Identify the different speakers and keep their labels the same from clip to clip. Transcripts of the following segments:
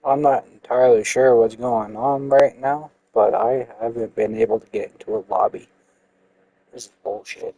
Speaker 1: I'm not entirely sure what's going on right now, but I haven't been able to get into a lobby. This is bullshit.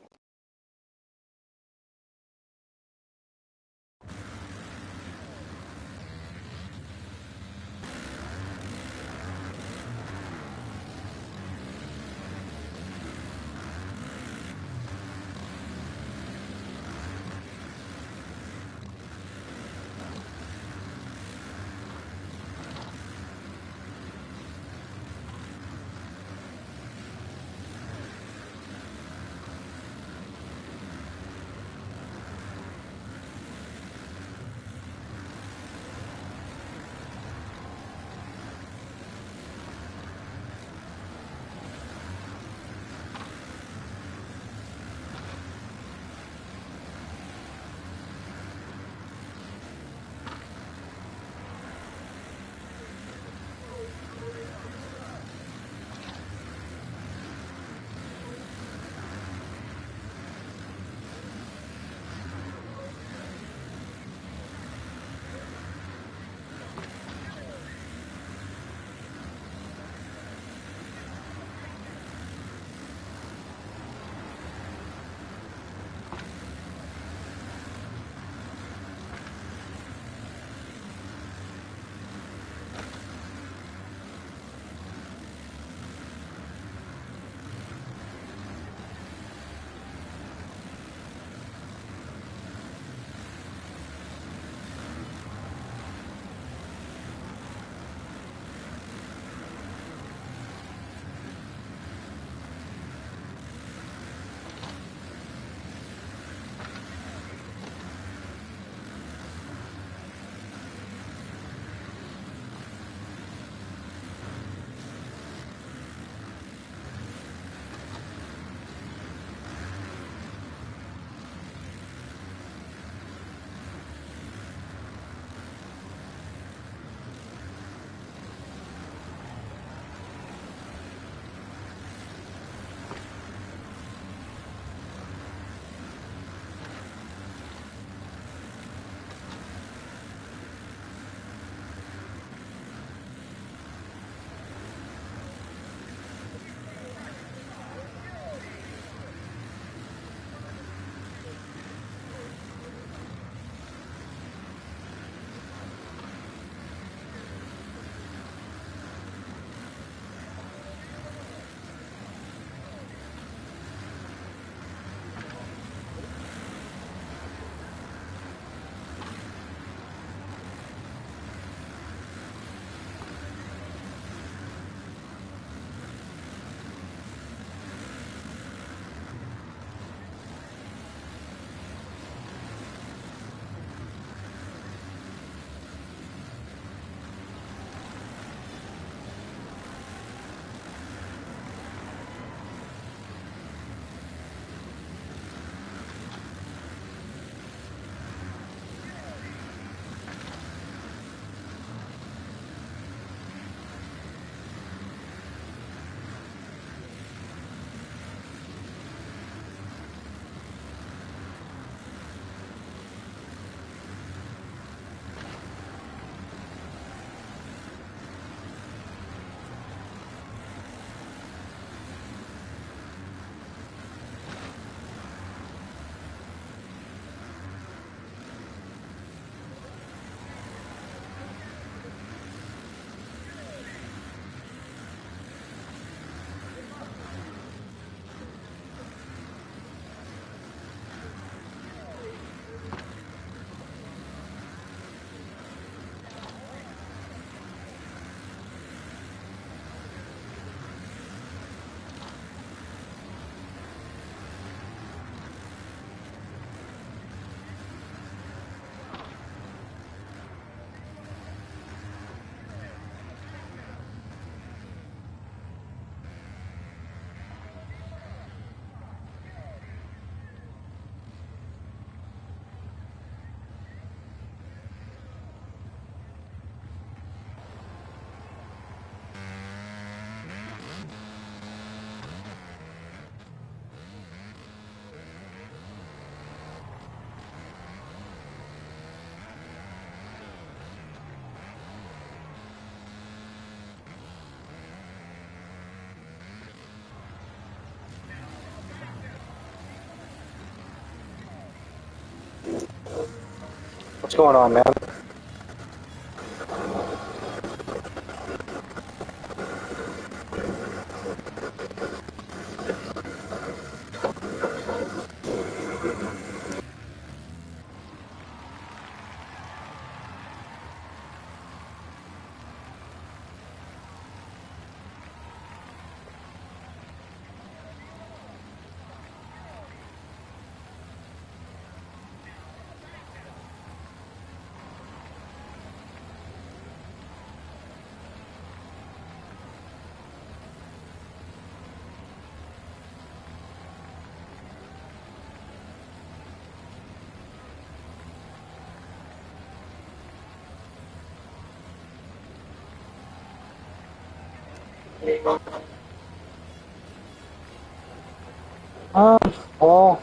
Speaker 1: What's going on, man? Well,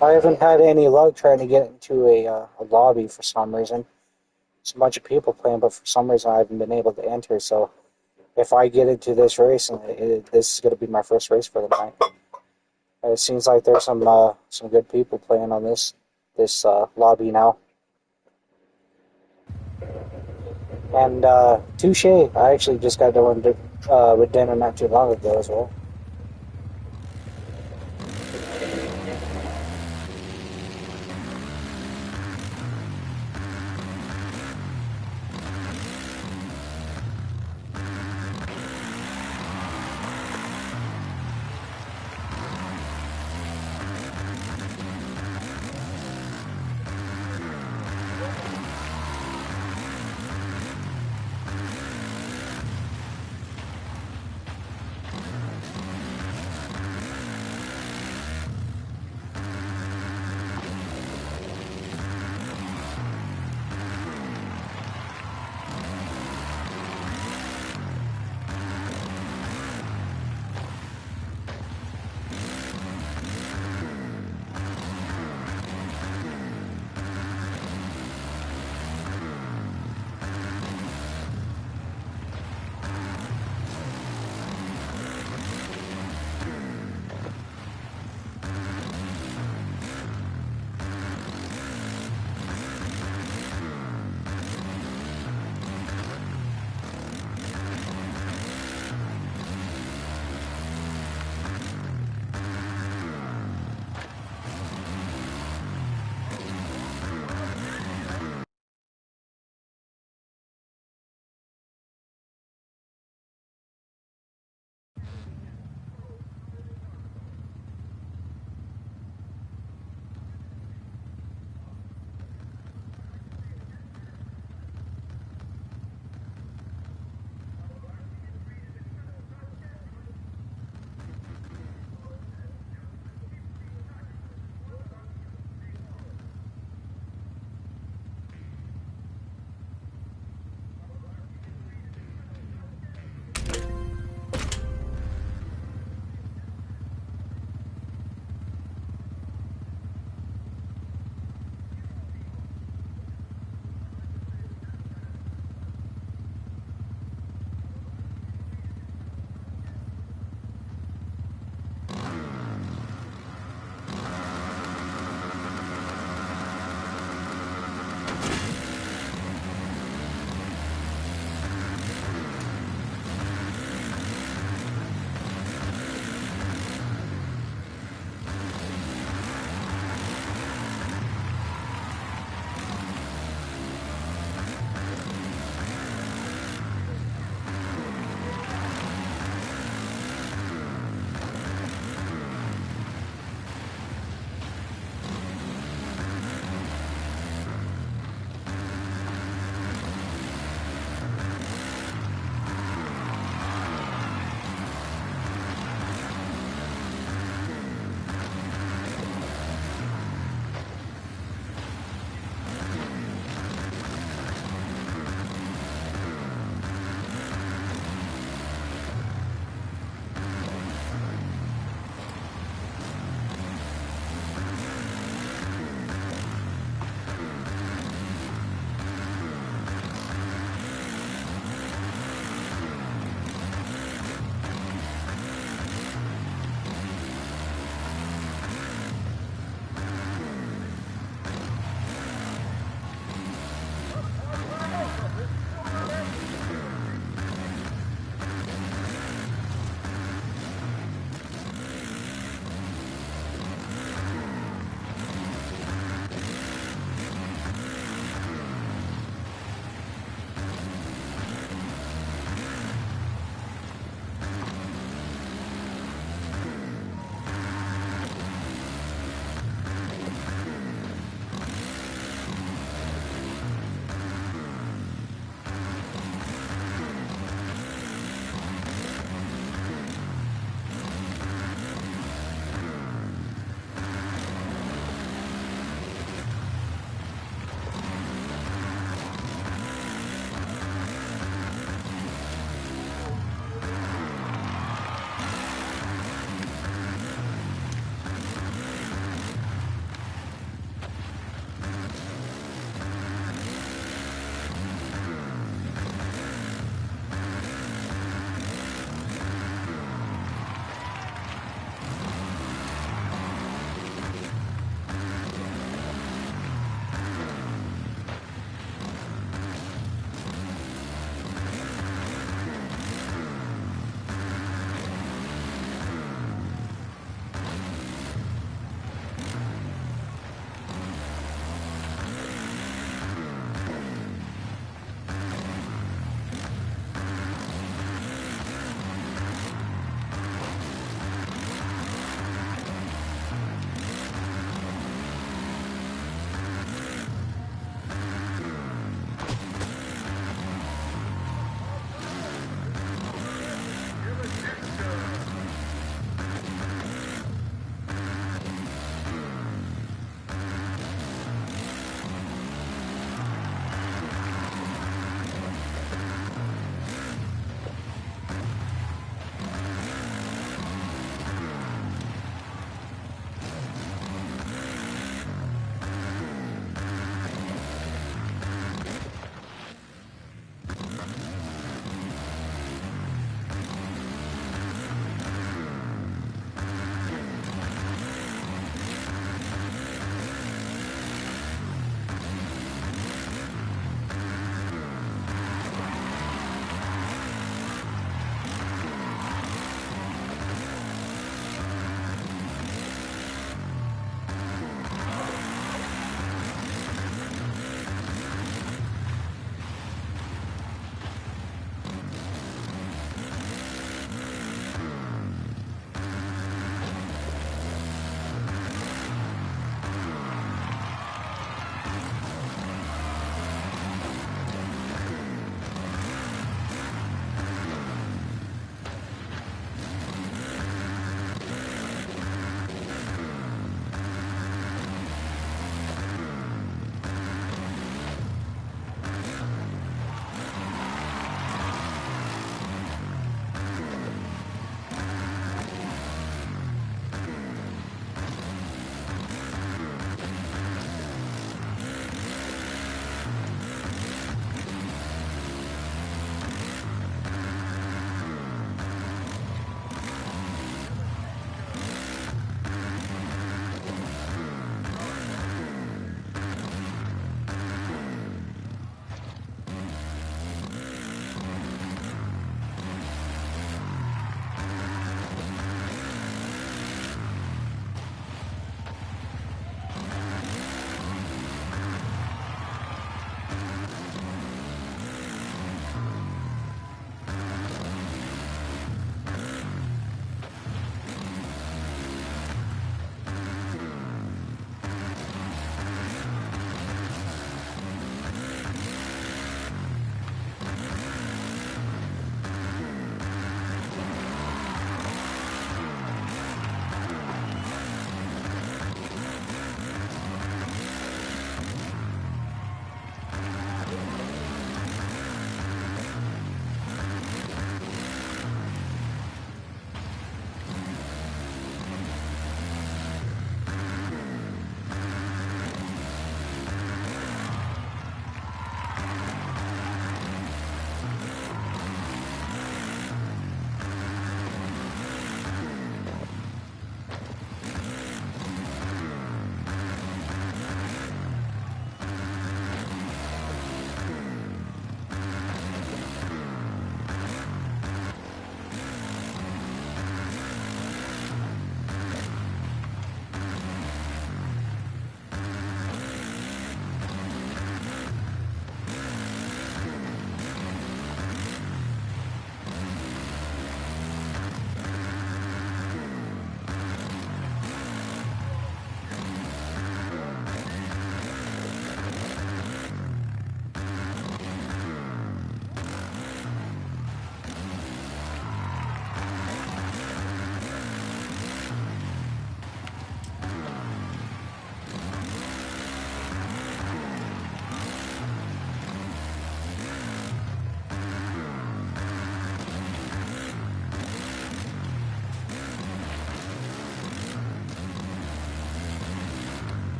Speaker 1: I haven't had any luck trying to get into a lobby for some reason. There's a bunch of people playing, but for some reason I haven't been able to enter. So if I get into this race, and this is going to be my first race for the night, it seems like there's some good people playing on this lobby now. And touche, I actually just got done with dinner not too long ago as well.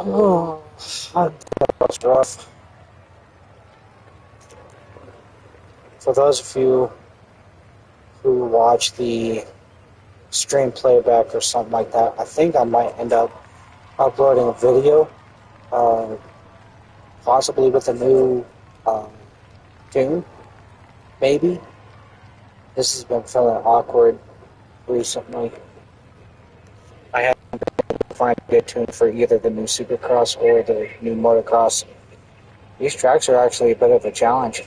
Speaker 1: Oh, that was rough. For those of you who watch the stream playback or something like that, I think I might end up uploading a video, uh, possibly with a new tune, maybe. This has been feeling awkward recently. I haven't been able to find a good tune for either the new Supercross or the new Motocross. These tracks are actually a bit of a challenge.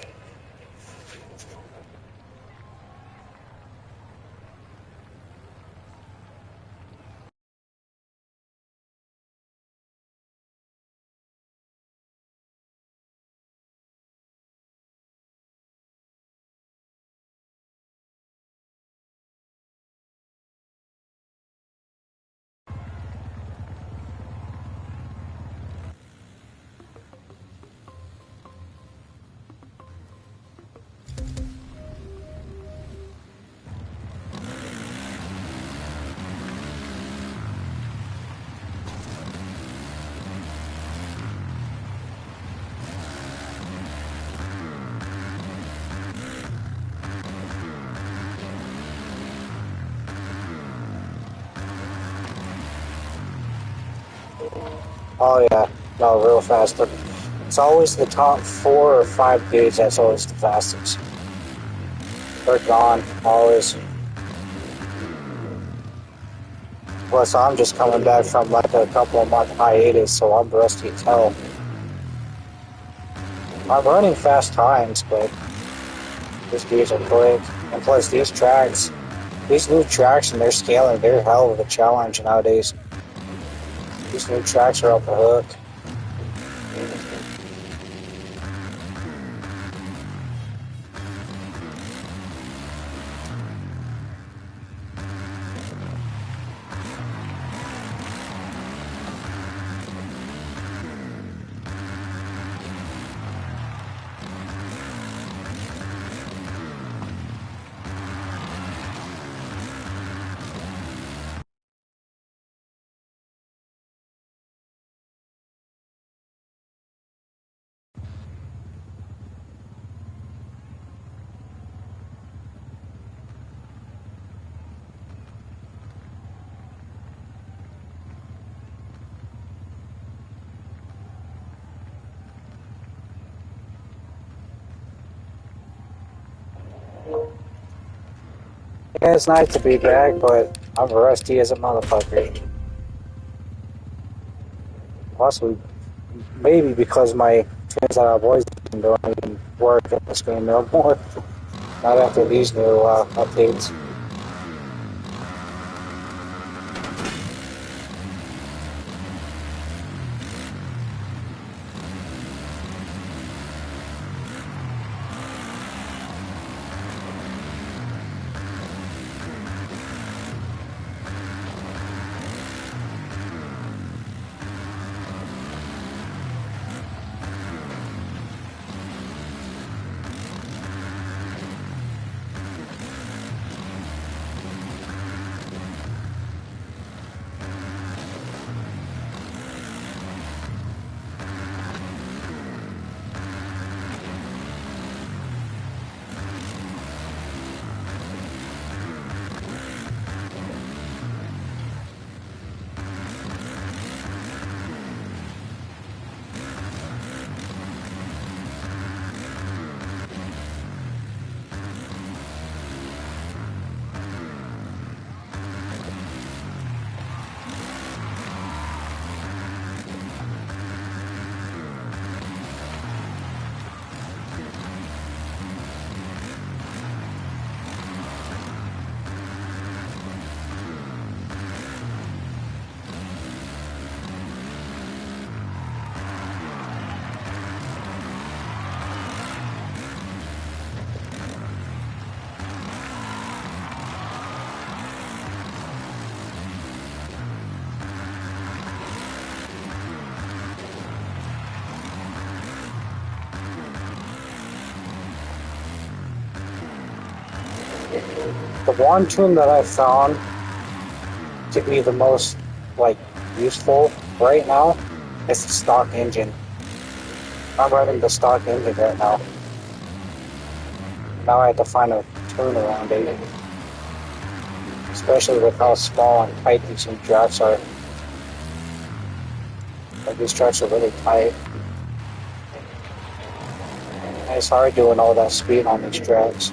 Speaker 1: Oh yeah, no, real fast. It's always the top 4 or 5 dudes that's always the fastest. They're gone, always. Plus, I'm just coming back from like a couple of month hiatus, so I'm rusty as hell. I'm running fast times, but these dudes are quick. And plus, these new tracks and their scaling, they're hell of a challenge nowadays. These new tracks are off the hook. Yeah, it's nice to be back, but I'm rusty as a motherfucker. Also, maybe because my tunes that I've always been doing didn't work at the screen no more. Not after these new updates. The one tune that I found to be the most like useful right now It's the stock engine. I'm running the stock engine right now. Now I have to find a tune around it. Especially with how small and tight these new tracks are. Like these tracks are really tight. And it's hard doing all that speed on these tracks.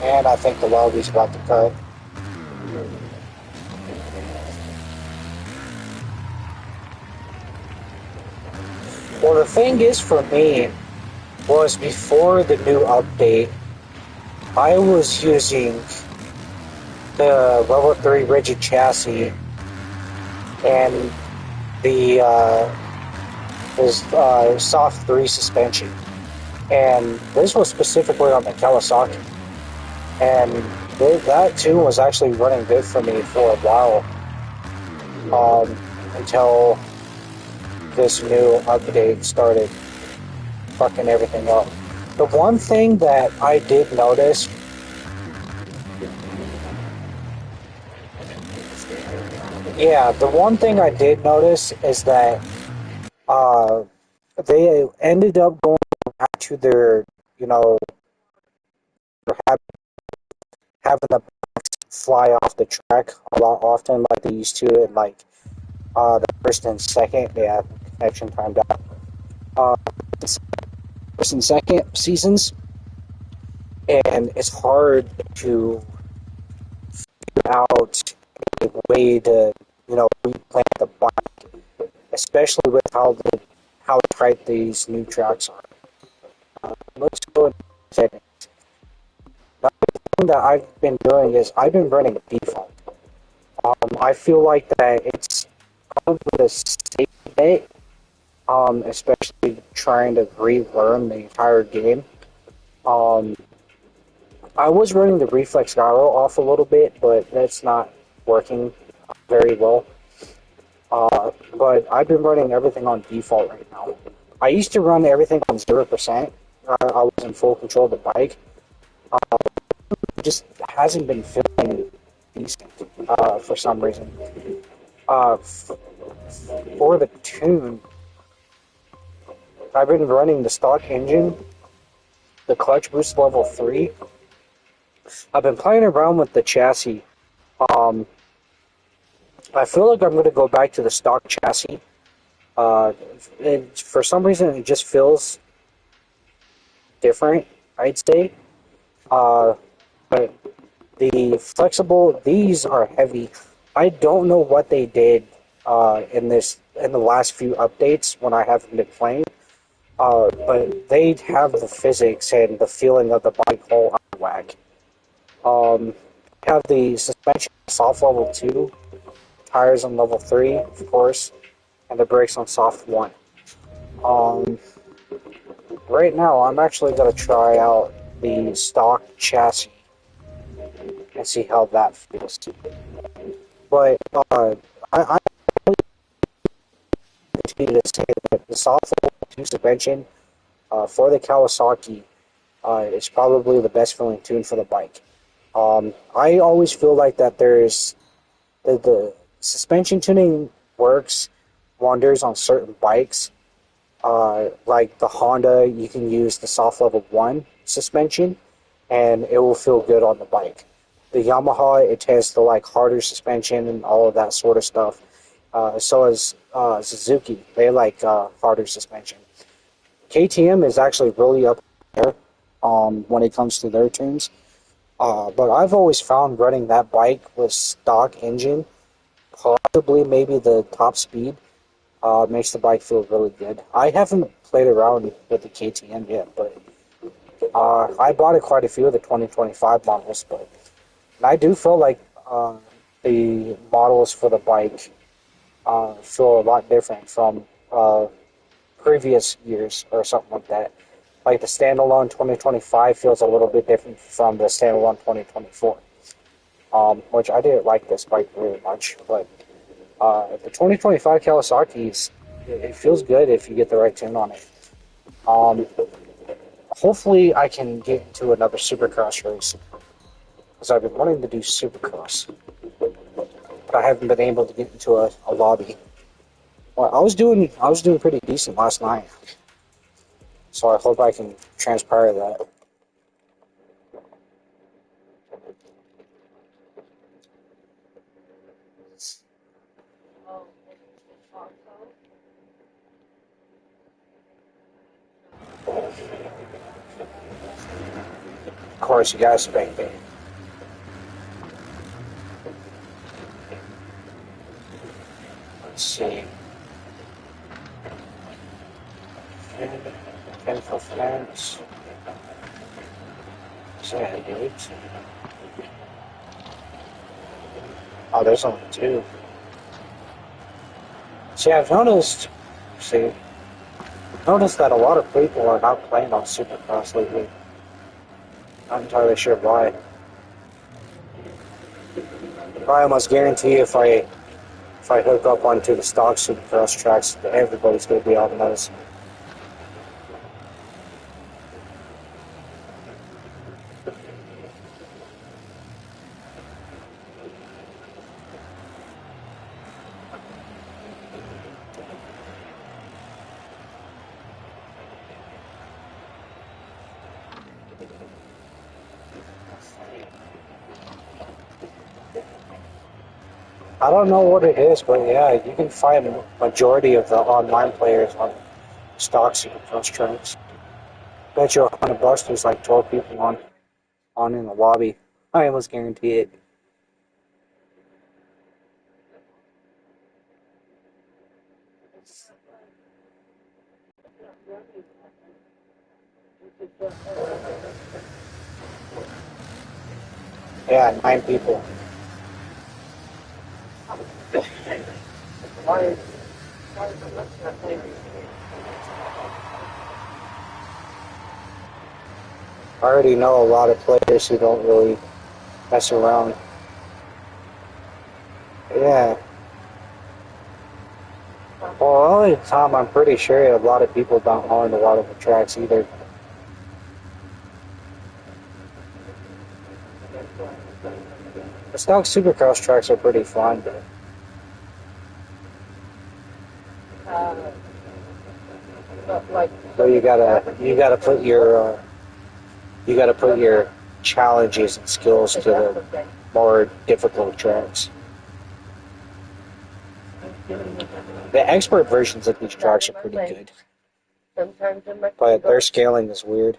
Speaker 1: And I think the lobby's about to cut. Well, the thing is for me was before the new update, I was using the level 3 rigid chassis and the soft 3 suspension. And this was specifically on the Kawasaki. And that tune was actually running good for me for a while, until this new update started fucking everything up. The one thing that I did notice, the one thing I did notice is that they ended up going back to their, having the fly off the track a lot often like they used to in like the first and second. Yeah, connection timed out. First and second seasons, and it's hard to figure out a way to replant the bike, especially with how tight these new tracks are. Let's go into settings. The thing that I've been doing is I've been running default. I feel like that it's probably the safe bet, especially trying to relearn the entire game. I was running the reflex gyro off a little bit, but that's not working very well. But I've been running everything on default right now. I used to run everything on 0%. I was in full control of the bike. It just hasn't been feeling decent for some reason. For the tune, I've been running the stock engine, the clutch boost level 3. I've been playing around with the chassis. I feel like I'm going to go back to the stock chassis. For some reason, it just feels different, I'd say. But the flexible, these are heavy. I don't know what they did in the last few updates when I haven't been playing. But they have the physics and the feeling of the bike all out of whack. Have the suspension soft level 2, tires on level 3, of course, and the brakes on soft 1. Right now, I'm actually going to try out the stock chassis and see how that feels. But I continue to say that the soft level 2 suspension for the Kawasaki is probably the best feeling tune for the bike. I always feel like that there's the suspension tuning works wonders on certain bikes. Like the Honda, you can use the soft level 1 suspension and it will feel good on the bike. the Yamaha, it has the like harder suspension and all of that sort of stuff. So is Suzuki. They like harder suspension. KTM is actually really up there when it comes to their tunes. But I've always found running that bike with stock engine, possibly maybe the top speed, makes the bike feel really good. I haven't played around with the KTM yet, but I bought quite a few of the 2025 models, but I do feel like the models for the bike feel a lot different from previous years or something like that. Like the standalone 2025 feels a little bit different from the standalone 2024, which I didn't like this bike very much. But the 2025 Kawasaki's, it feels good if you get the right tune on it. Um, Hopefully, I can get into another Supercross race because I've been wanting to do Supercross, but I haven't been able to get into a lobby. Well, I was doing pretty decent last night, so I hope I can transpire that. Of course, you gotta spank me. Let's see. Pin for fence. Sand dudes. Oh, there's only two. See, noticed that a lot of people are not playing on Supercross lately. Not entirely sure why. I almost guarantee if I hook up onto the stock Supercross tracks, everybody's going to be on those. I don't know what it is, but yeah, you can find a majority of the online players on stock Supercross tracks. Bet you $100 there's like 12 people on in the lobby. I almost guarantee it. Yeah, 9 people. I already know a lot of players who don't really mess around. Yeah. Well, only time I'm pretty sure a lot of people don't own a lot of the tracks either. The stock Supercross tracks are pretty fun, but so you gotta put your challenges and skills to the more difficult tracks. The expert versions of these tracks are pretty good, but their scaling is weird.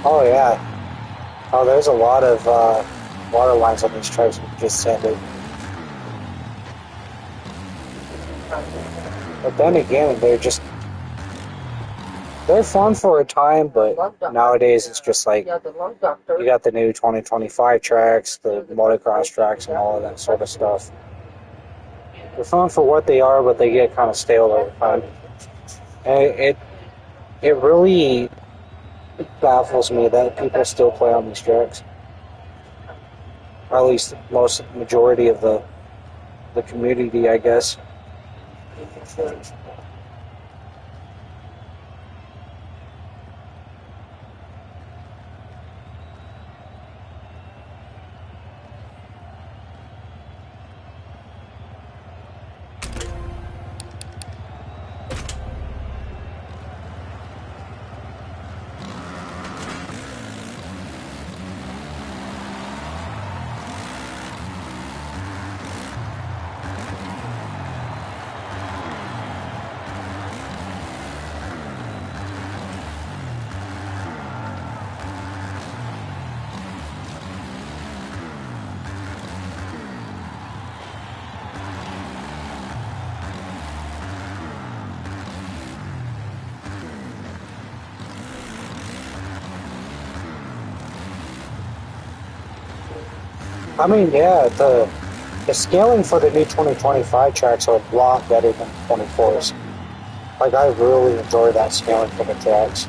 Speaker 1: Oh yeah. Oh, there's a lot of water lines on these tracks we just sent it. But then again, They're fun for a time, but nowadays it's just like
Speaker 2: Yeah, the lung doctor.
Speaker 1: you got the new 2025 tracks, the motocross tracks, and all of that sort of stuff. They're fun for what they are, but they get kind of stale over time. And it really baffles me that people still play on these tracks. Or at least most majority of the community, I guess. I mean, yeah, the scaling for the new 2025 tracks are a lot better than 24s. Like, I really enjoy that scaling for the tracks.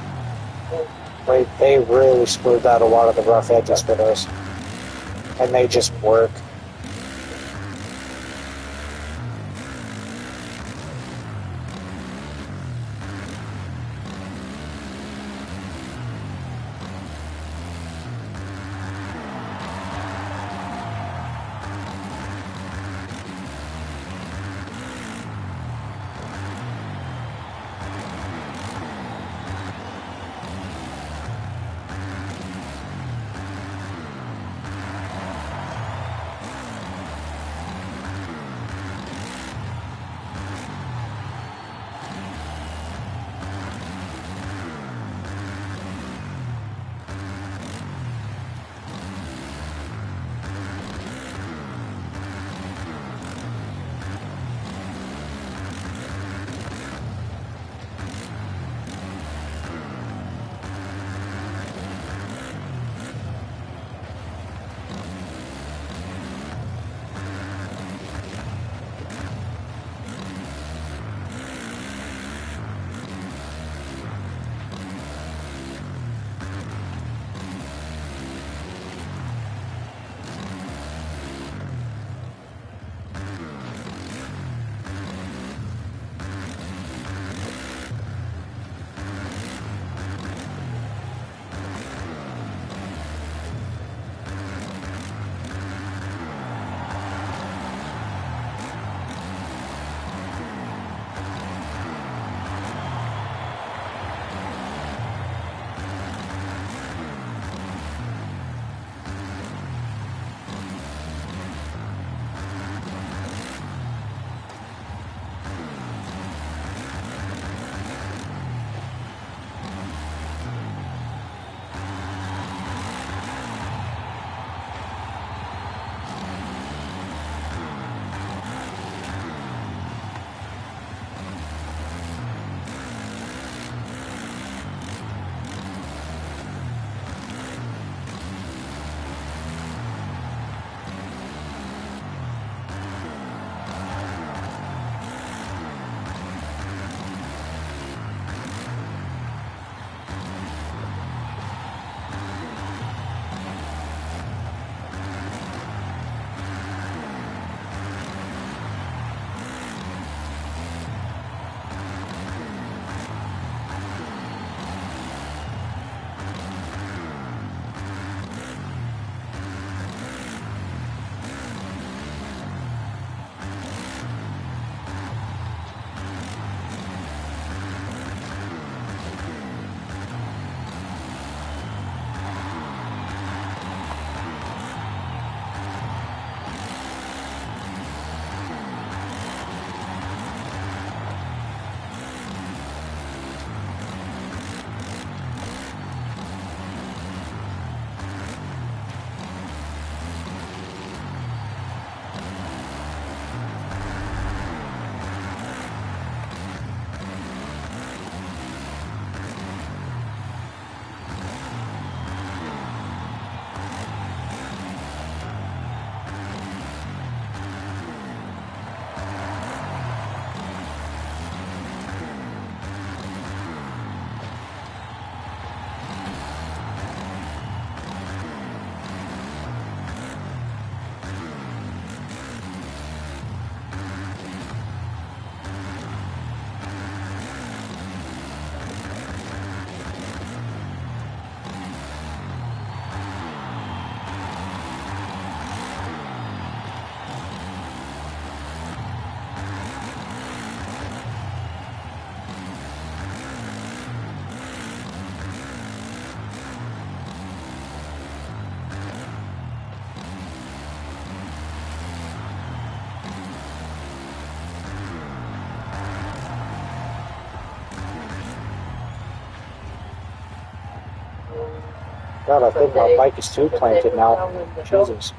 Speaker 1: Like, they really smoothed out a lot of the rough edges for those. And they just work. God, I think my bike is too planted now. Jesus.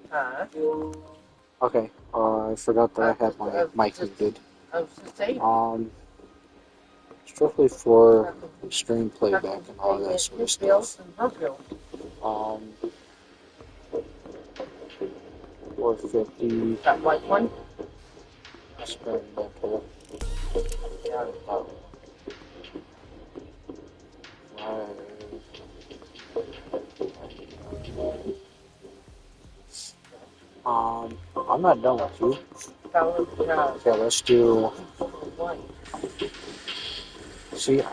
Speaker 2: Huh?
Speaker 1: Okay, I forgot that I had my mic muted.
Speaker 2: I was just saying.
Speaker 1: Strictly for stream playback and all that sort of
Speaker 2: His bills
Speaker 1: stuff.
Speaker 2: and her bills.
Speaker 1: 450
Speaker 2: That white one?
Speaker 1: experimental.
Speaker 2: Yeah.
Speaker 1: I'm not done with you. Okay, let's do. See, I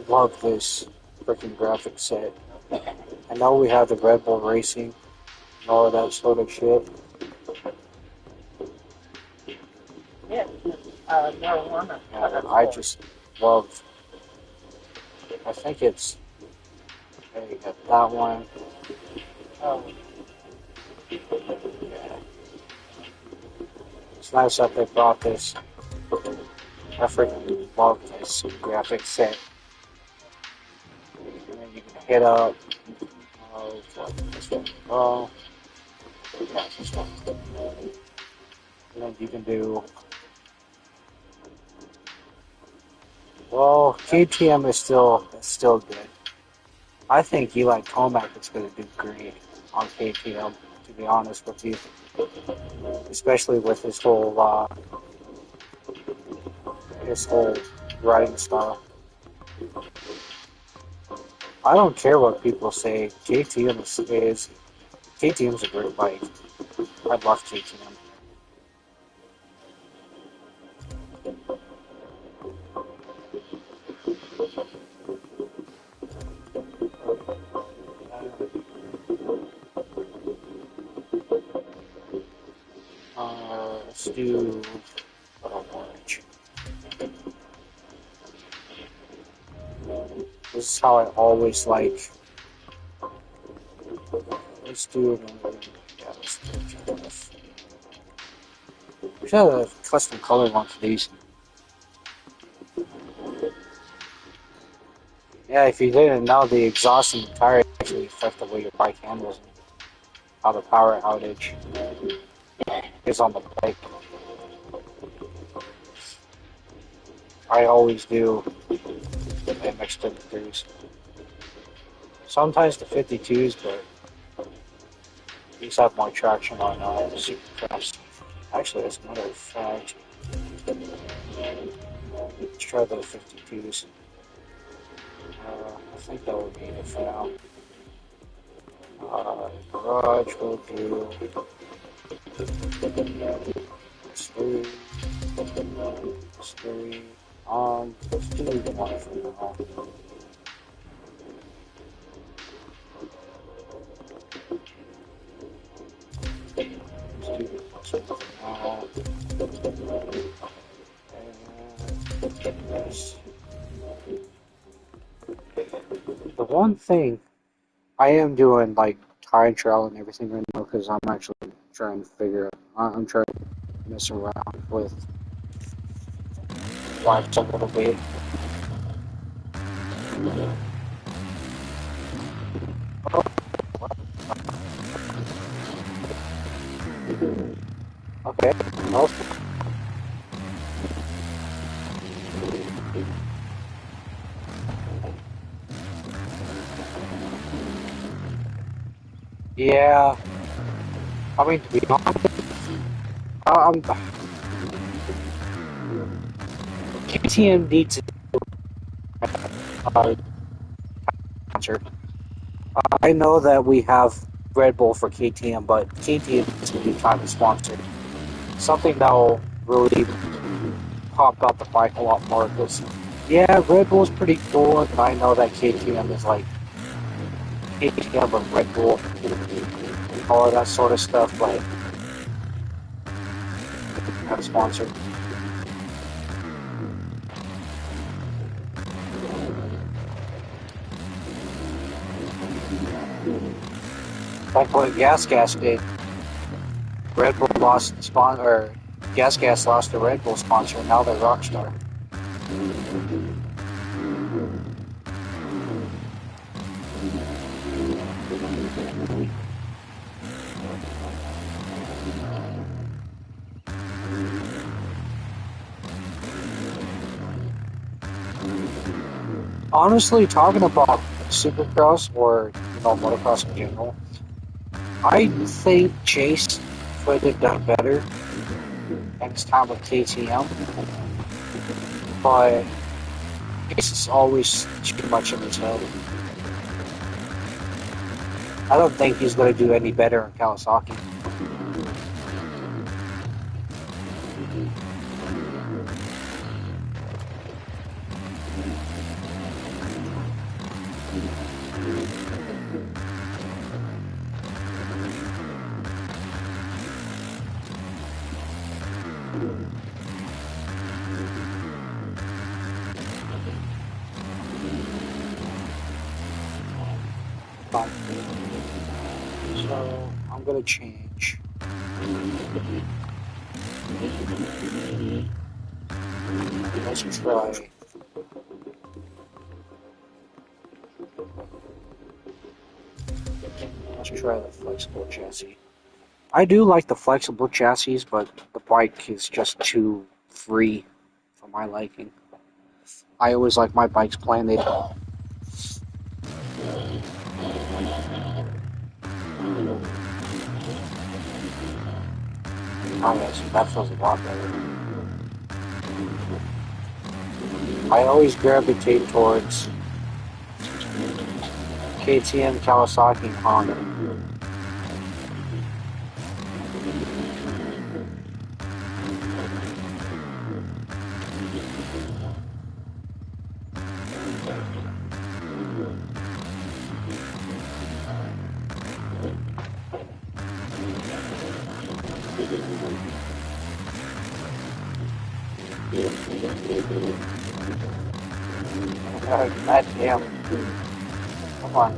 Speaker 1: love this freaking graphic set. I know we have the Red Bull Racing and all of that sort of shit.
Speaker 2: Yeah, marijuana.
Speaker 1: And I just love. I think it's. Okay, you got that one.
Speaker 2: Oh.
Speaker 1: Yeah. It's nice that they brought this. I freaking love this graphic set. And then you can hit up. This one. Oh, yeah, this one. And then you can do. Well, KTM is still good. I think Eli Tomac is going to do great on KTM. To be honest with you, especially with his whole riding style. I don't care what people say. KTM's a great bike. I love KTM. Let's do orange. This is how I always like. Let's do it. Yeah, let's do it. We should have a custom color one for these. Yeah, if you didn't know, the exhaust and the tire actually affect the way your bike handles and how the power outage is on the bike. I always do the MX-53s. Sometimes the 52s, but these have more traction on Supercross. Actually, as a matter of fact, let's try the 52s. I think that would be it for now. Garage will do. Three. Let's do the one for now. Let's do this one for now. And this. The one thing I am doing like time trial and everything right now because I'm actually trying to figure out. I'm trying to mess around with life a little bit. Okay. Nope. Yeah. I mean, to be honest, KTM needs a concert. I know that we have Red Bull for KTM, but KTM needs to be kind of sponsored. Something that will really pop out the bike a lot more. Because, yeah, Red Bull's pretty cool, and I know that KTM is like KTM and Red Bull, all of that sort of stuff, but not sponsored. Like what Gas did. Red Bull lost the sponsor, or Gas lost the Red Bull sponsor, and now they're Rockstar. Honestly, talking about Supercross or motocross in general, I think Chase could have done better in his time with KTM, but Chase is always too much of his head. I don't think he's going to do any better in Kawasaki. But, so I'm going to change. Let's try. Let's try the flexible chassis. I do like the flexible chassis, but the bike is just too free for my liking. I always like my bikes planted. Oh yes, that feels a lot better. I always gravitate towards KTM, Kawasaki, and Honda. God damn. Come on.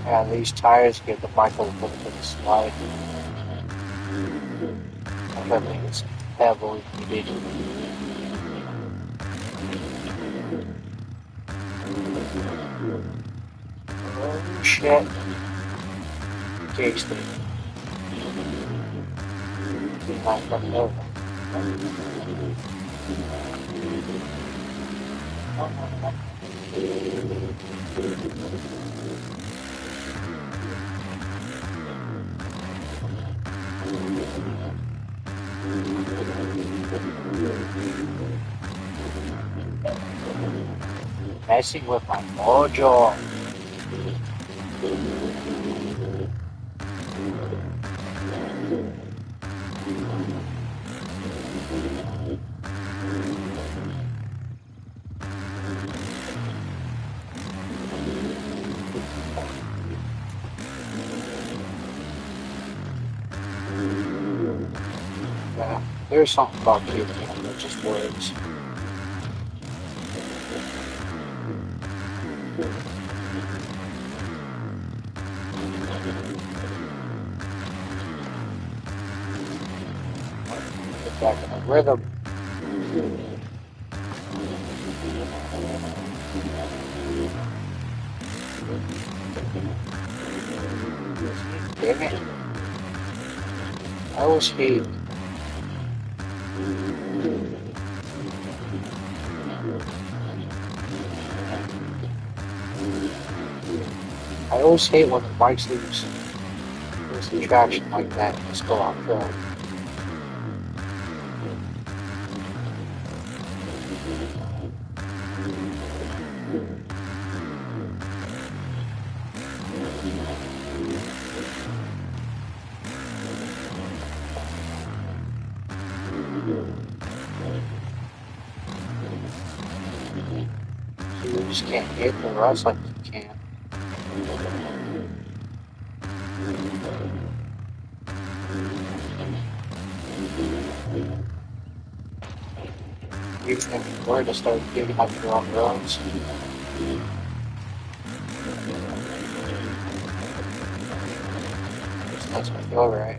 Speaker 1: Yeah, these tires give the bike a little bit of slide. I think it's heavily big. Oh shit. Cage thing. Not from over. Messing with my mojo. Yeah, there's something about KTM that just works. Get back in the rhythm. Damn it. I always hate. I always hate when the bikes lose traction like that and just go off track. So you just can't hit the rust like you can. using it before to start giving up your own roads. That's my feel right.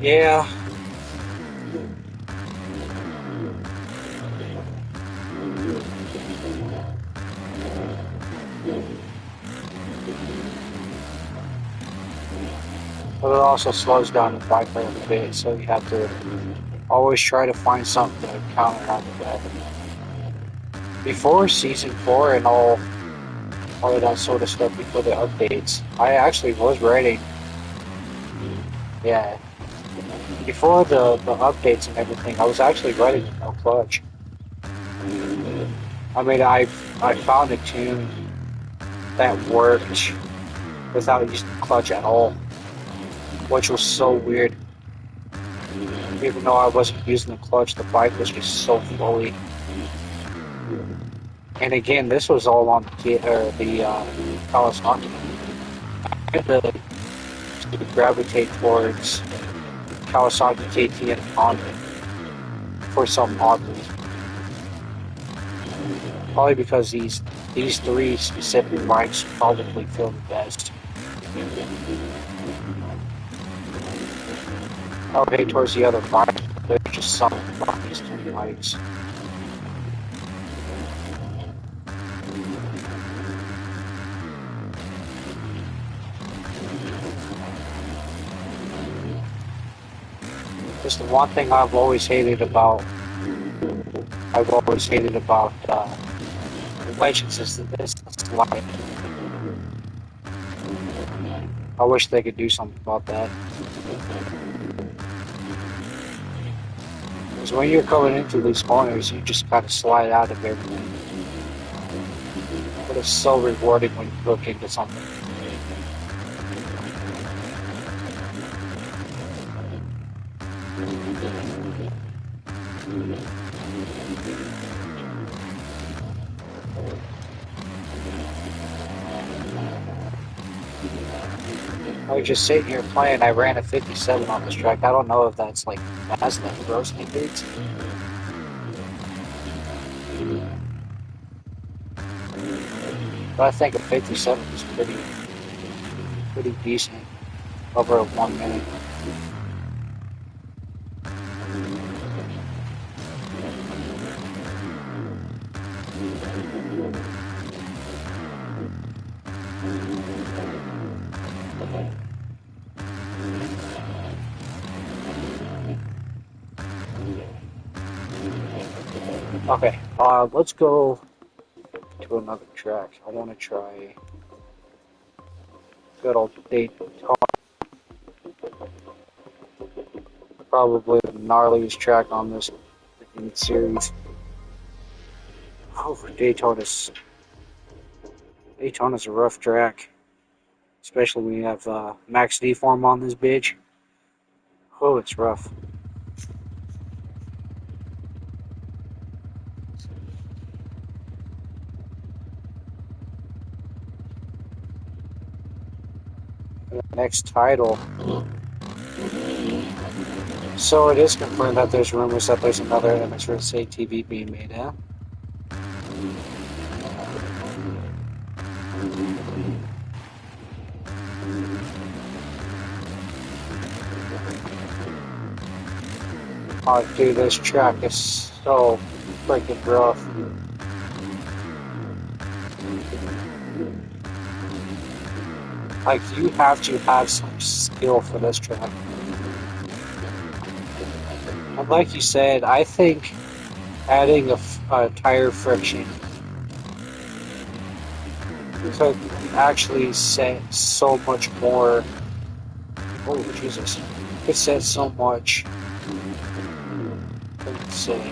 Speaker 1: Yeah. But it also slows down the bike a little bit, so you have to always try to find something to counteract that. Before season 4 and all of that sort of stuff, before the updates, I actually was writing. Yeah. Before the updates and everything, I was actually writing with no clutch. I mean, I found a tune that worked without using the clutch at all, which was so weird. Even though I wasn't using the clutch, the bike was just so flowy. And again, this was all on the Kawasaki. I had to gravitate towards Kawasaki KTM Honda for some odd reason. Probably because these three specific bikes probably feel the best. Okay, towards the other bike, there's just something about these three bikes. Just the one thing I've always hated about Legends is this slide. I wish they could do something about that. Because when you're coming into these corners, you just kind of slide out of everything. But it's so rewarding when you look into something. I was just sitting here playing. I ran a 57 on this track. I don't know if that's like NASDAQ road standards. But I think a 57 is pretty decent over 1 minute. Okay, let's go to another track. I want to try good old Daytona. Probably the gnarliest track on this series. Oh, Daytona's a rough track, especially when you have Max Deform on this bitch. Oh, it's rough. Next title. So it is confirmed that there's rumors that there's another MX Race ATV being made, huh? Oh, dude, this track is so freaking rough. Like, you have to have some skill for this track. And like you said, I think adding a tire friction could actually set so much more. Oh, Jesus. Could set so much. Let's say.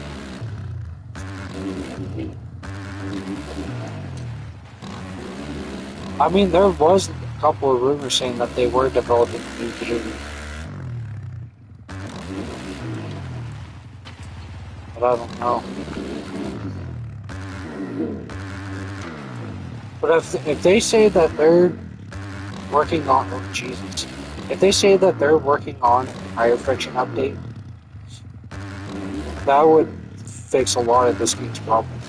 Speaker 1: I mean, there was a couple of rumors saying that they were developing a new game. But I don't know. But if they say that they're working on, oh Jesus, if they say that they're working on a tire friction update, that would fix a lot of this game's problems.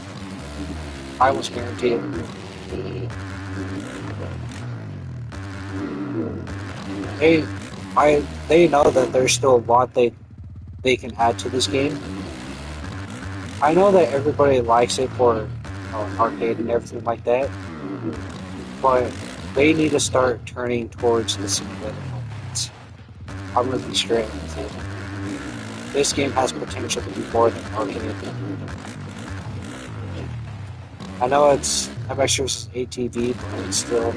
Speaker 1: I almost guarantee it. They, they know that there's still a lot they can add to this game. I know that everybody likes it for arcade and everything like that, but they need to start turning towards the simulator elements. I'm gonna be straight with you. This game has potential to be more than arcade. I know it's MX vs ATV, but it's still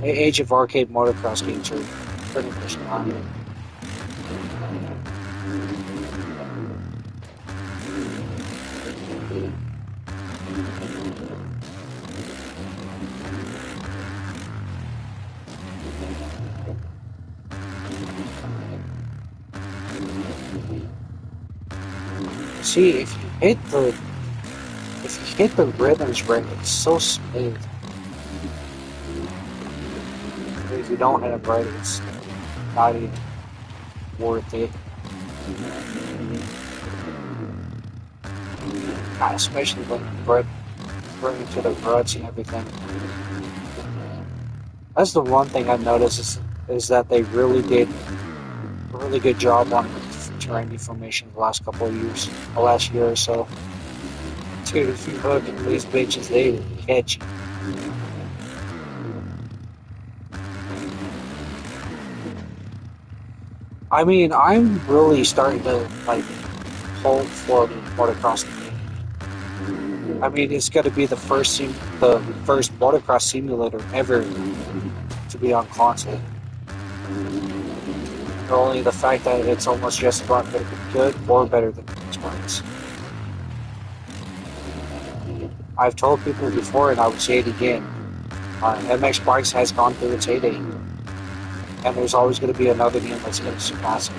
Speaker 1: Age of Arcade motocross games are pretty much gone. See, if you hit the rhythms right, it's so smooth. But if you don't hit it right, it's not even worth it. God, especially when running to the ruts and everything. That's the one thing I've noticed is that they really did a really good job on terrain deformation the last couple of years, the last year or so. Dude, if you hook into these bitches, they will catch you. I mean, I'm really starting to like hold for motocross the game. I mean, it's going to be the first motocross simulator ever to be on console. Only the fact that it's almost just about good or better than Xbox. I've told people before, and I would say it again. MX Bikes has gone through its heyday, and there's always going to be another game that's going to surpass it.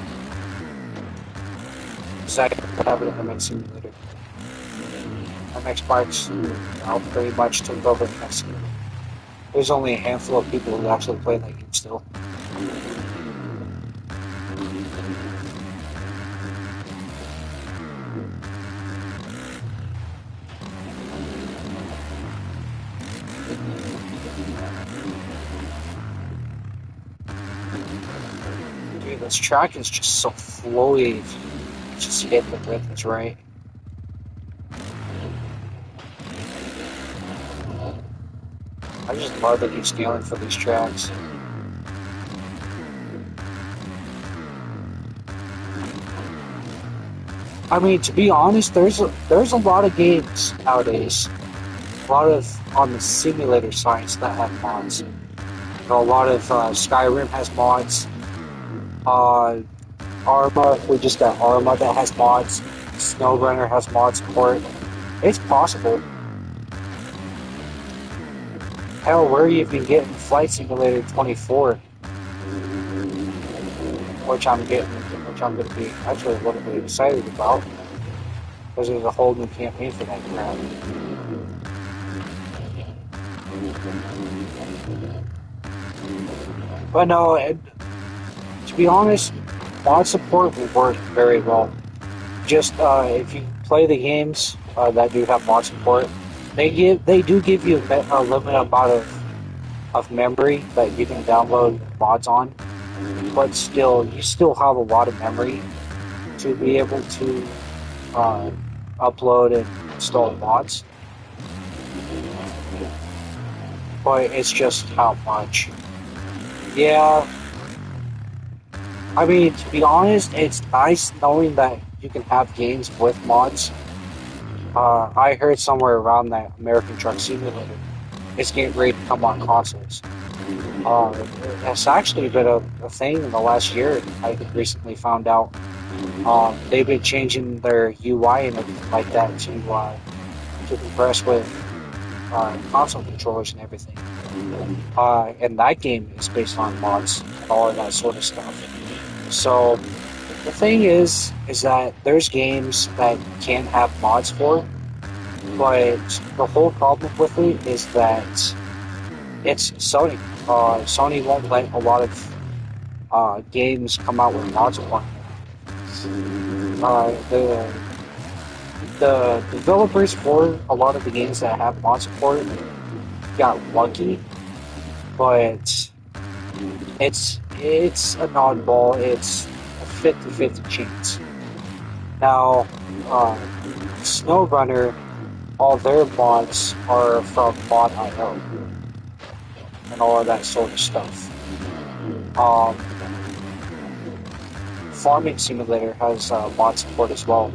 Speaker 1: Second, have an MX Simulator. MX Bikes, pretty much took over MX Simulator. There's only a handful of people who actually play that game still. Dude, this track is just so flowy. Just hit the rhythms right. I just love that he's scaling for these tracks. I mean, to be honest, there's a lot of games nowadays, a lot of on the simulator sites that have mods. You know, a lot of Skyrim has mods. Arma, we just got Arma that has mods. SnowRunner has mod support. It's possible. Hell, we're even getting Flight Simulator 24, which I'm going to be actually a little bit excited about, because there's a whole new campaign for that crap. But no, to be honest, mod support will work very well. Just if you play the games that do have mod support, they do give you a limited amount of memory that you can download mods on, but still, you still have a lot of memory to be able to upload and install mods. but it's just how much. Yeah, I mean, to be honest, it's nice knowing that you can have games with mods. I heard somewhere around that American Truck Simulator is getting ready to come on consoles. Uh, it's actually been a thing in the last year. I recently found out. They've been changing their UI and everything like that to progress with console controllers and everything. And that game is based on mods and all of that sort of stuff. So the thing is that there's games that you can have mods for, but the whole problem with it is that it's Sony. Sony won't let a lot of games come out with mods for them. The developers for a lot of the games that have mod support got lucky, but it's an oddball. It's a 50-50 chance. Now, SnowRunner, all their mods are from Mod.io and all of that sort of stuff. Um, Farming Simulator has mod support as well.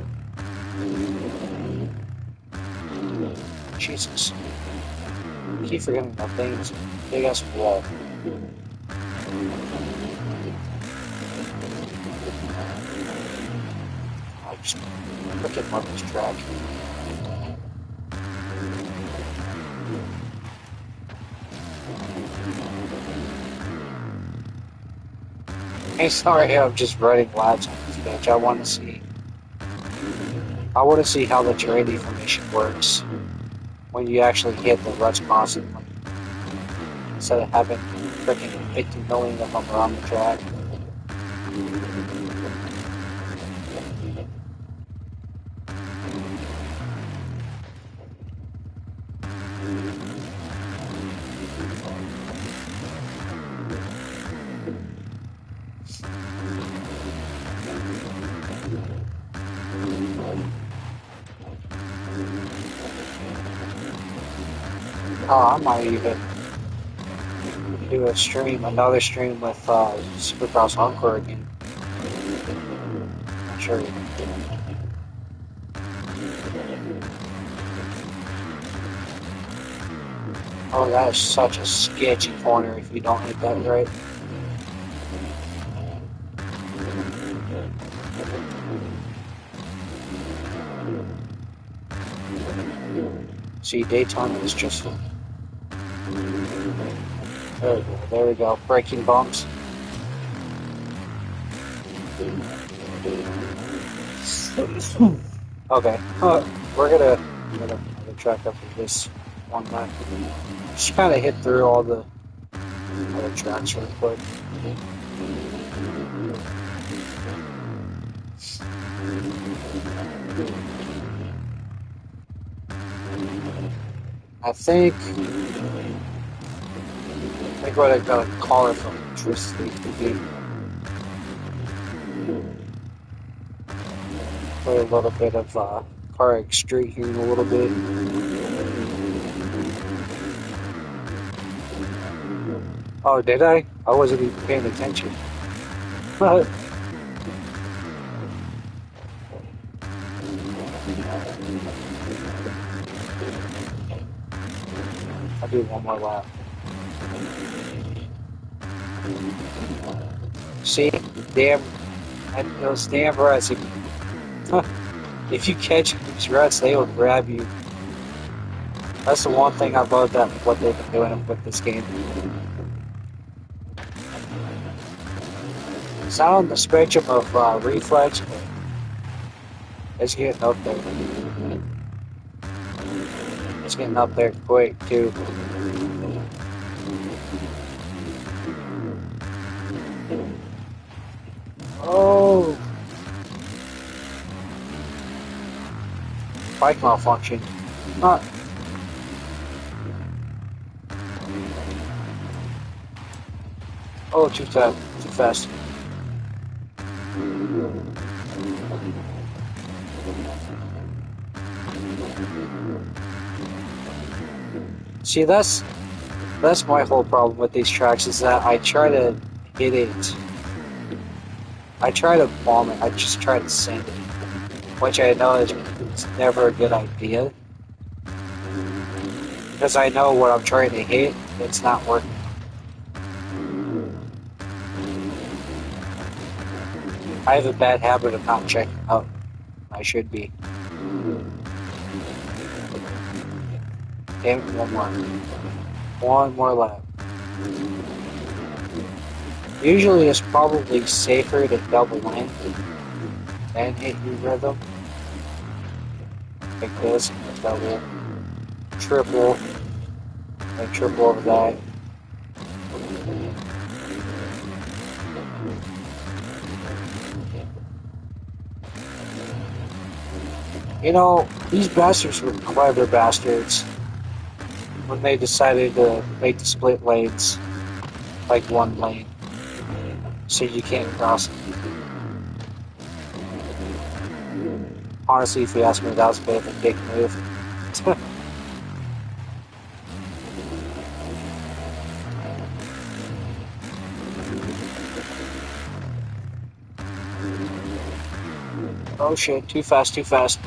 Speaker 1: Jesus. I keep forgetting that thing is a big ass wall. I just freaking love this track. Hey, sorry, I'm just running laps on this bitch. I want to see how the terrain deformation works when you actually hit the ruts constantly, instead of having freaking 50 million of them around the track. I might even do another stream with Supercross Encore again. Not sure. Oh, that is such a sketchy corner if you don't hit that right. See, Daytona is just... There we go. Braking bumps. Okay. We're gonna track up with this one lap. Just kind of hit through all the other tracks real quick. I think what I got a caller from electricity could be. Play a little bit of car Street here in a little bit. Oh, did I? I wasn't even paying attention. I'll do one more lap. See, damn, those damn ruts. If you catch these ruts, they will grab you. That's the one thing I love about what they've been doing with this game. It's not on the spectrum of reflex, but it's getting up there. It's getting up there quick, too. Oh! Bike malfunction. Not. Oh, too fast. See, that's That's my whole problem with these tracks is that I try to hit it. I try to bomb it. I just try to send it, which I know is it's never a good idea because I know what I'm trying to hit. It's not working. I have a bad habit of not checking out. I should be. Damn it, one more. One more lap. Usually it's probably safer to double in and hit your rhythm. Like this, double, triple, and triple over that. You know, these bastards were clever bastards when they decided to make the split lanes like one lane, so you can't cross them. Honestly, if you ask me, that was a bit of a big move. Oh shit, too fast, too fast.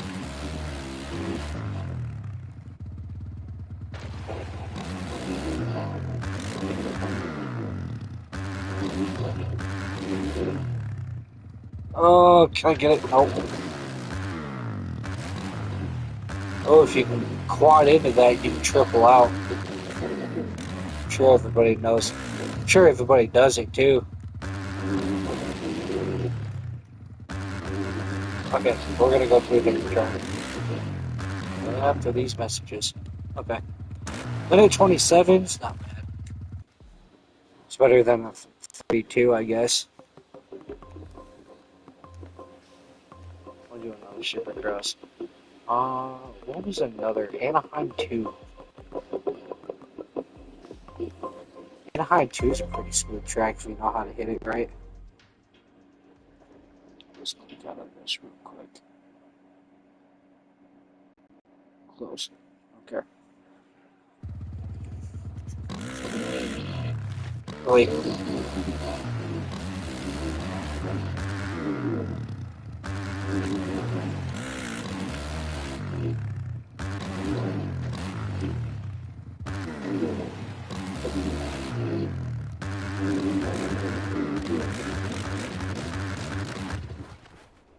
Speaker 1: Oh, can I get it? Nope. Oh, if you can quad into that, you can triple out. I'm sure everybody knows. I'm sure everybody does it too. Okay, we're gonna go through a different turn. After these messages. Okay. Minute 27 is not bad. It's better than a 32, I guess. We'll do another Supercross. What was another? Anaheim 2. Anaheim 2 is a pretty smooth track if you know how to hit it right. Just look out of this real quick. Close. Okay. Wait.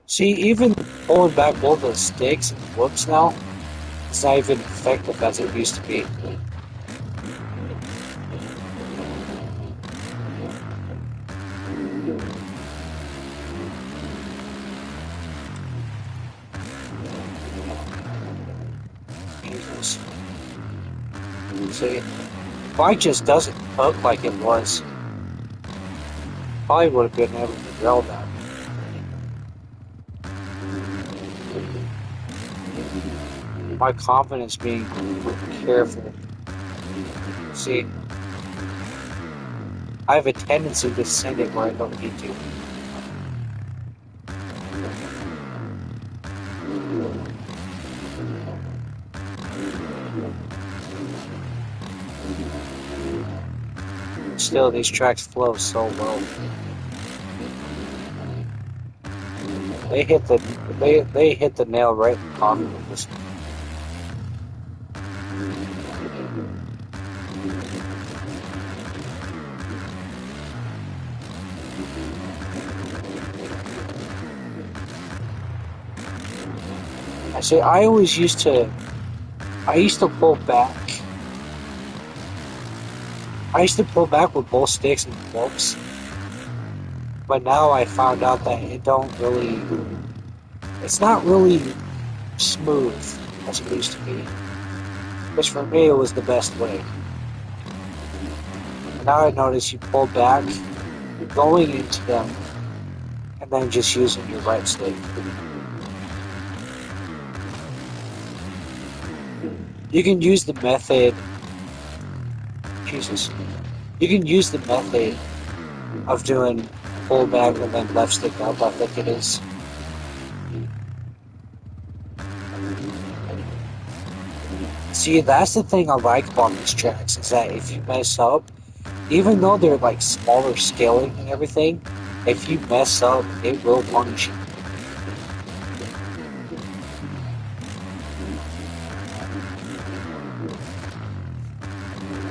Speaker 1: See, even pulling back both those sticks and whoops now, it's not even effective as it used to be. Jesus. See, bike just doesn't hook like it was. Probably would have been able to drill that. My confidence being careful. See, I have a tendency to send it where I don't need to. Still, these tracks flow so well. They hit the nail right in the coffin with this. I say I used to pull back. I used to pull back with both sticks and forks, but now I found out that it's not really smooth as it used to be. Which for me, it was the best way. And now I notice you pull back, going into them, and then just using your right stick. You can use the method. Jesus. You can use the method of doing pull back and then left stick up, I think it is. See, that's the thing I like about these tracks is that if you mess up, even though they're like smaller scaling and everything, if you mess up, it will punish you.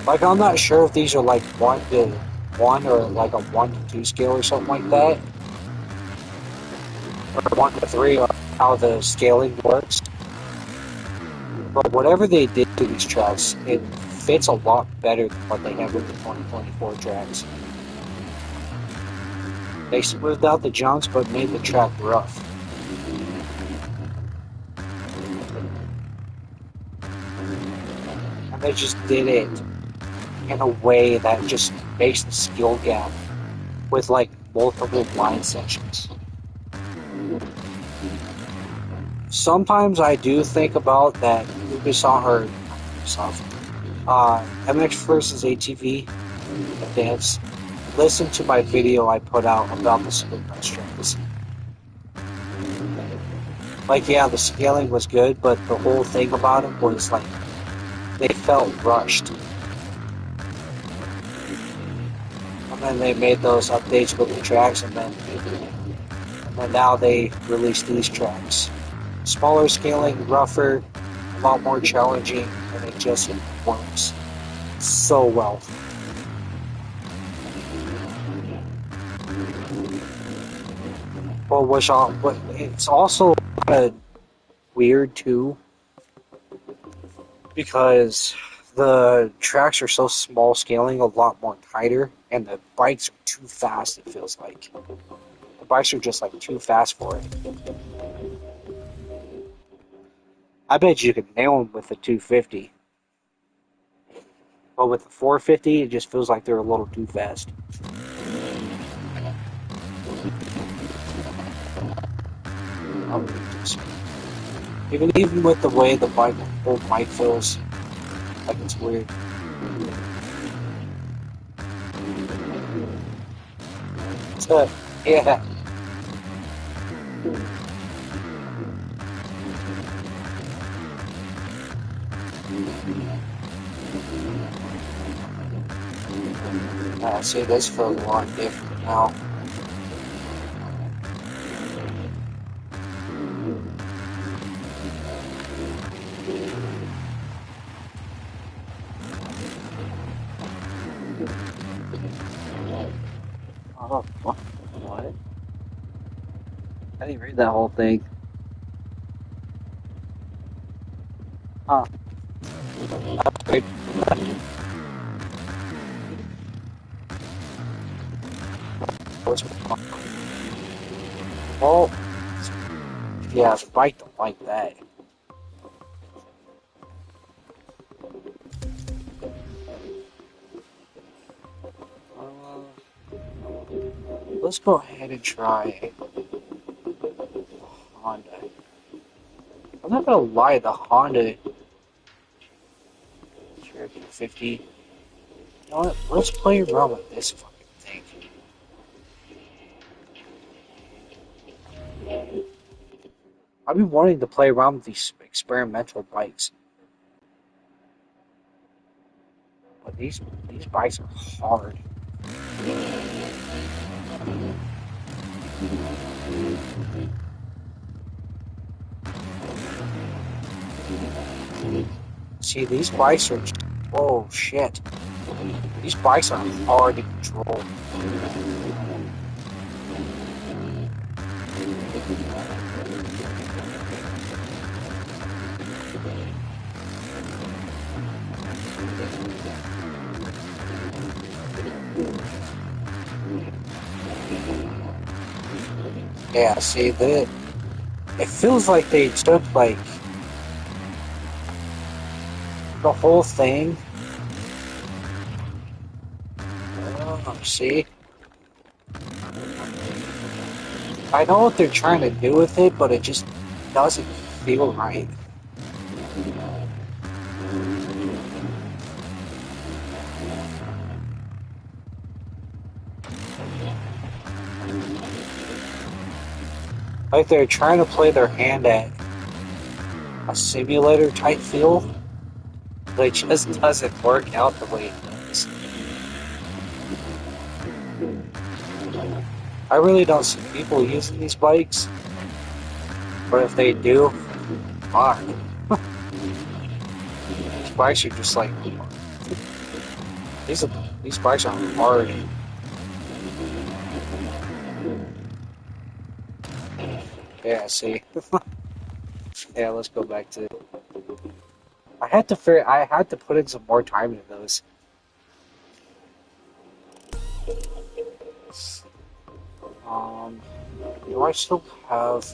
Speaker 1: Like, I'm not sure if these are like 1 to 1 or like a 1 to 2 scale or something like that, or 1 to 3, or how the scaling works. But whatever they did to these tracks, it fits a lot better than what they have with the 2024 tracks. They smoothed out the jumps but made the track rough. And they just did it in a way that just makes the skill gap with like multiple line sections. Sometimes I do think about that Ubisoft or Ubisoft, MX versus ATV Advance. Listen to my video I put out about the split strings. Like, yeah, the scaling was good, but the whole thing about it was like they felt rushed. And then they made those updates with the tracks, and then now they released these tracks. Smaller scaling, rougher, a lot more challenging, and it just works so well. But it's also kind of weird too, because the tracks are so small scaling, a lot more tighter, and the bikes are too fast, it feels like. The bikes are just like too fast for it. I bet you could nail them with the 250. But with the 450, it just feels like they're a little too fast. Even with the way the whole bike feels, like it's weird. So, yeah. See, this feels a lot different now. Oh, what? I didn't read that whole thing. Huh. Great. What's wrong? Oh, yeah, the bike don't like that. Let's go ahead and try Honda. I'm not gonna lie, the Honda Cherokee 50. You know what? Let's play around with this fucking thing. I've been wanting to play around with these experimental bikes. But these bikes are hard. See, these bikes are... Oh, shit. These bikes are hard to control. Yeah, see, it feels like they took, like, the whole thing. Oh, see? I know what they're trying to do with it, but it just doesn't feel right. Like they're trying to play their hand at a simulator type feel. But it just doesn't work out the way it does. I really don't see people using these bikes, but if they do, fuck. These bikes are just like these are these bikes are hard. Yeah, see. Yeah, let's go back to. I had to put in some more time into those. Um, do I still have?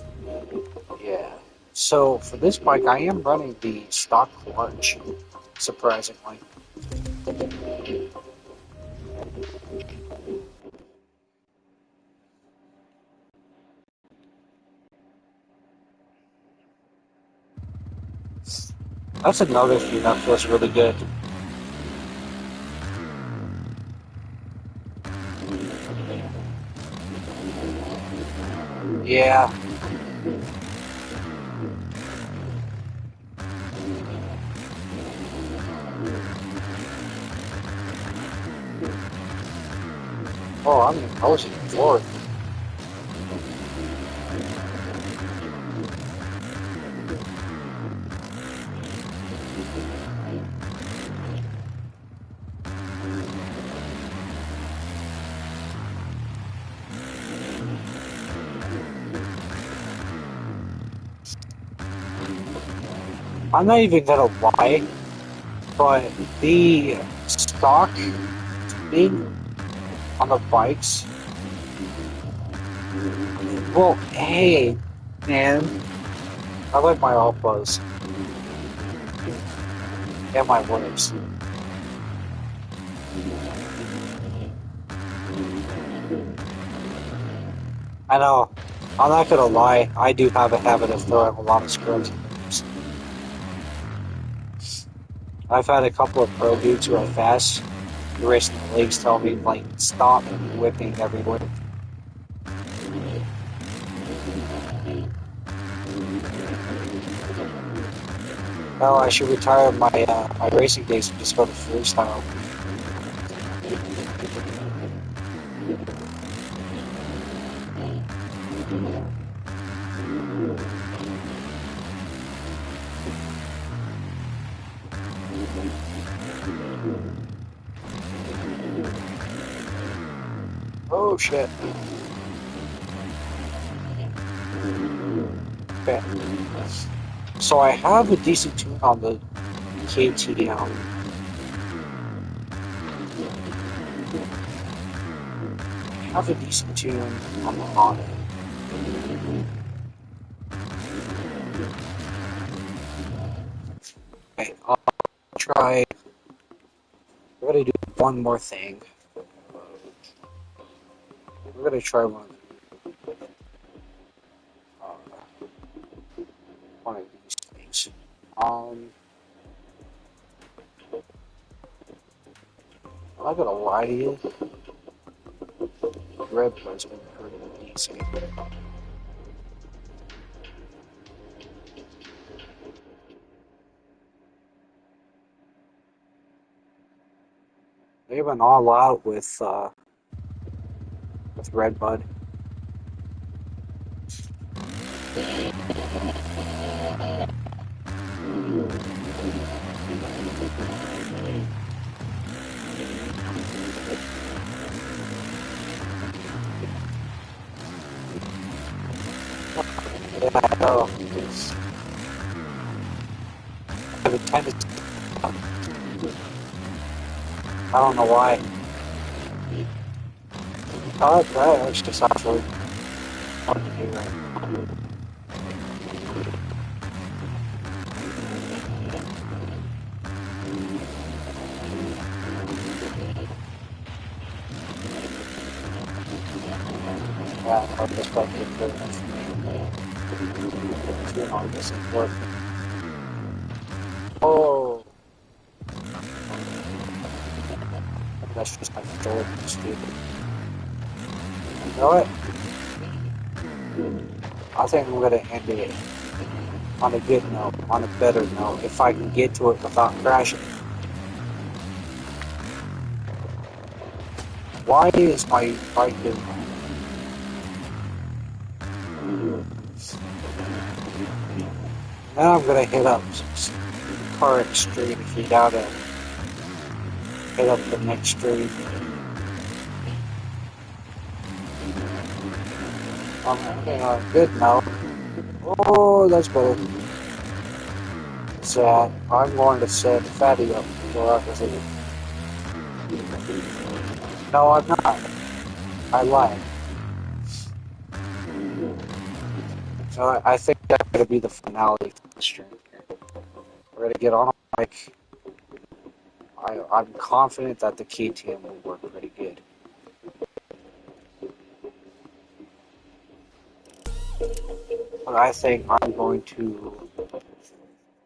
Speaker 1: Yeah. So for this bike, I am running the stock clutch, surprisingly. That's another thing that feels really good. Yeah. Oh, I was in fourth. I'm not even gonna lie, but the stock speed on the bikes. Well, hey, man, I like my all buzz and my lips. I know. I'm not gonna lie. I do have a habit of throwing a lot of scrubs. I've had a couple of pro dudes who are fast, racing the leagues, tell me like stop whipping everywhere. Oh, I should retire my racing days and just go to freestyle. Oh shit. Okay. So I have a decent tune on the KTM. I have a decent tune on the Honda. Okay, I'll try. We're gonna do one more thing. We're gonna try uh, one of these things. Um, I'm not gonna lie to you. Red Bull's been pretty easy. They went all out with Red Bud. Yeah, I know. I have a tendency. I don't know why. Oh, that actually sounds really fun to do right. Yeah, I'll just like it good enough for me. You know, this is work. Oh, that's just my controller. Stupid. You know what? I think I'm gonna end it on a good note, on a better note, if I can get to it without crashing. Why is my bike doing that? Now I'm gonna hit up Car Extreme if you doubt it. Hit up the next street. Okay, good now. Oh, that's better. So I'm going to set Fatty up for opposite. No, I'm not. I lied. So I think that's going to be the finale for the stream. We're going to get on a bike. I'm confident that the KTM will work pretty good. But I think I'm going to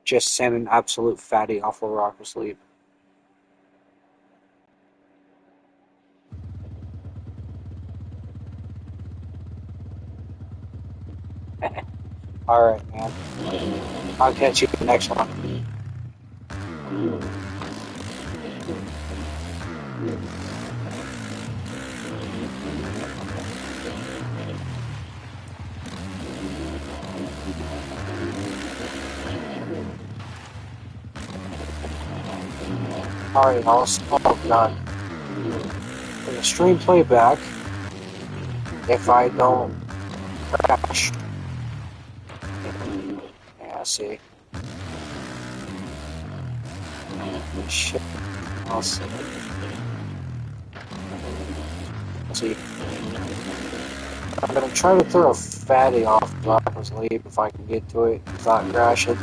Speaker 1: just send an absolute fatty off of rock to sleep. Alright, man. I'll catch you in the next one. Alright, oh god. For the stream playback, if I don't crash. Yeah, see. Shit. I'll see. See. I'm gonna try to throw a fatty off Blackman's Leap if I can get to it without crashing.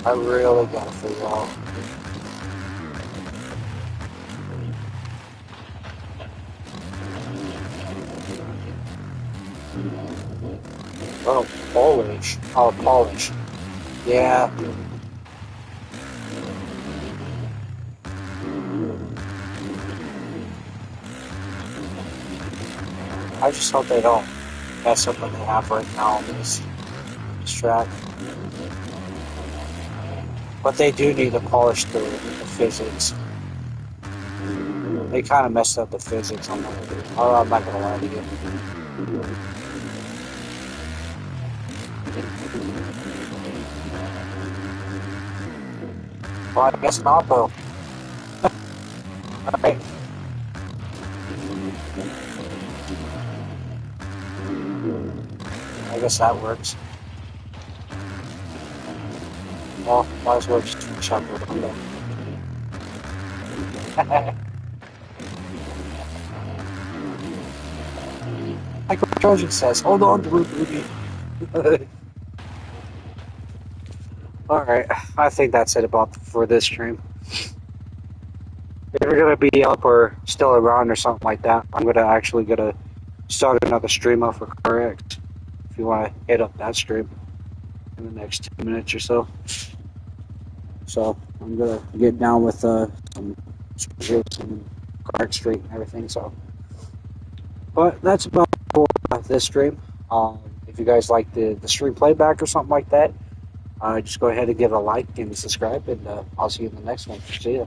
Speaker 1: I really gotta figure out. Oh, polish. Oh, polish. Yeah. I just hope they don't mess up what they have right now on this track. But they do need to polish the physics. They kind of messed up the physics on that. Oh, I'm not gonna lie to you. Well, I guess not, though. Alright. I guess that works. Well, might as well just shut the window. Like what Trojan says, hold on to it, Ruby. Alright, I think that's it for this stream. If you're gonna be up or still around or something like that, I'm gonna start another stream up for Correct. If you wanna hit up that stream in the next 2 minutes or so. So I'm gonna get down with some schedules and Correct Street and everything. So, but that's about for this stream. If you guys like the stream playback or something like that, just go ahead and give it a like and subscribe, and I'll see you in the next one. See ya.